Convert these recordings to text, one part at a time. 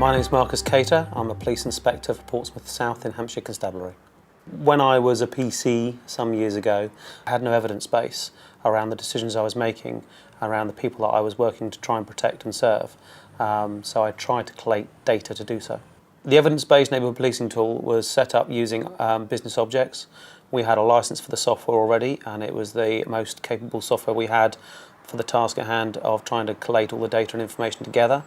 My name is Marcus Cator. I'm a police inspector for Portsmouth South in Hampshire Constabulary. When I was a PC some years ago, I had no evidence base around the decisions I was making, around the people that I was working to try and protect and serve. So I tried to collate data to do so. The evidence-based neighbourhood policing tool was set up using business objects. We had a licence for the software already, and it was the most capable software we had for the task at hand of trying to collate all the data and information together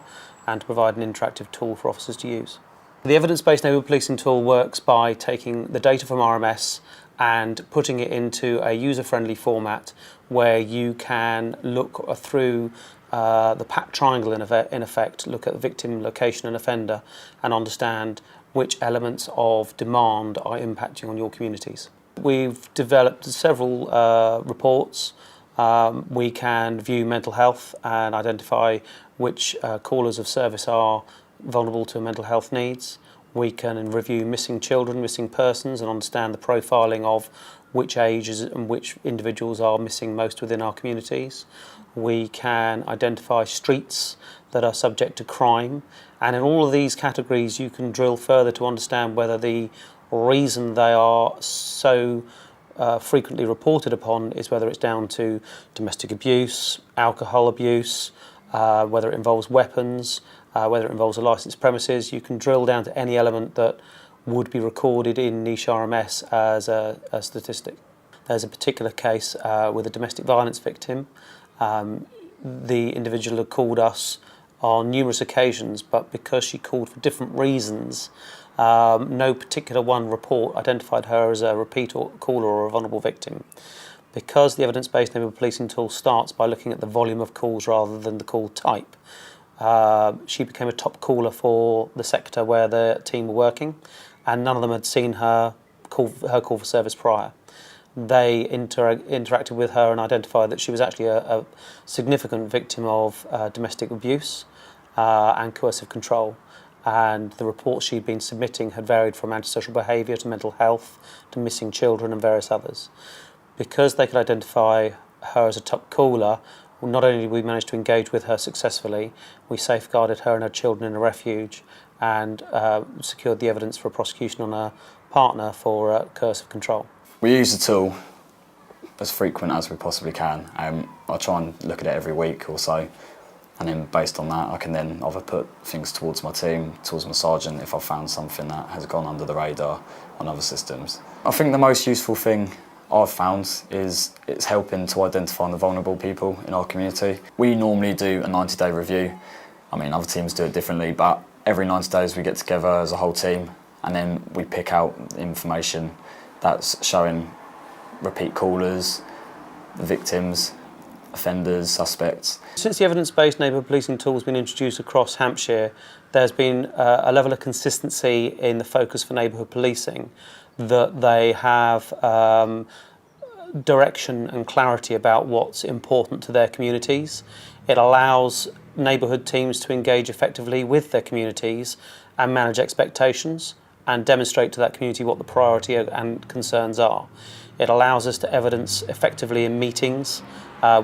and to provide an interactive tool for officers to use. The evidence-based neighbourhood policing tool works by taking the data from RMS and putting it into a user-friendly format where you can look through the PAT triangle in effect, look at the victim, location and offender and understand which elements of demand are impacting on your communities. We've developed several reports. We can view mental health and identify which callers of service are vulnerable to mental health needs. We can review missing children, missing persons and understand the profiling of which ages and which individuals are missing most within our communities. We can identify streets that are subject to crime, and in all of these categories you can drill further to understand whether the reason they are so frequently reported upon is whether it's down to domestic abuse, alcohol abuse, whether it involves weapons, whether it involves a licensed premises. You can drill down to any element that would be recorded in niche RMS as a statistic. There's a particular case with a domestic violence victim. The individual had called us on numerous occasions, but because she called for different reasons, no particular one report identified her as a repeat caller or a vulnerable victim. Because the evidence-based neighbourhood policing tool starts by looking at the volume of calls rather than the call type, she became a top caller for the sector where the team were working, and none of them had seen her call for service prior. They interacted with her and identified that she was actually a significant victim of domestic abuse and coercive control. And the reports she'd been submitting had varied from antisocial behaviour to mental health to missing children and various others. Because they could identify her as a top caller, not only did we manage to engage with her successfully, we safeguarded her and her children in a refuge and secured the evidence for a prosecution on her partner for coercive control. We use the tool as frequent as we possibly can. I try and look at it every week or so, and then based on that I can then either put things towards my team, towards my sergeant if I've found something that has gone under the radar on other systems. I think the most useful thing I've found is it's helping to identify the vulnerable people in our community. We normally do a 90-day review. I mean, other teams do it differently, but every 90 days we get together as a whole team and then we pick out the information that's showing repeat callers, the victims, offenders, suspects. Since the evidence-based neighbourhood policing tool has been introduced across Hampshire, there's been a level of consistency in the focus for neighbourhood policing, that they have direction and clarity about what's important to their communities. It allows neighbourhood teams to engage effectively with their communities and manage expectations and demonstrate to that community what the priority and concerns are. It allows us to evidence effectively in meetings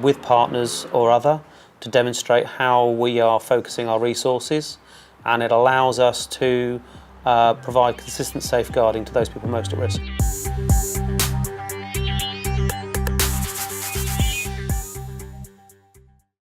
with partners or other to demonstrate how we are focusing our resources, and it allows us to provide consistent safeguarding to those people most at risk.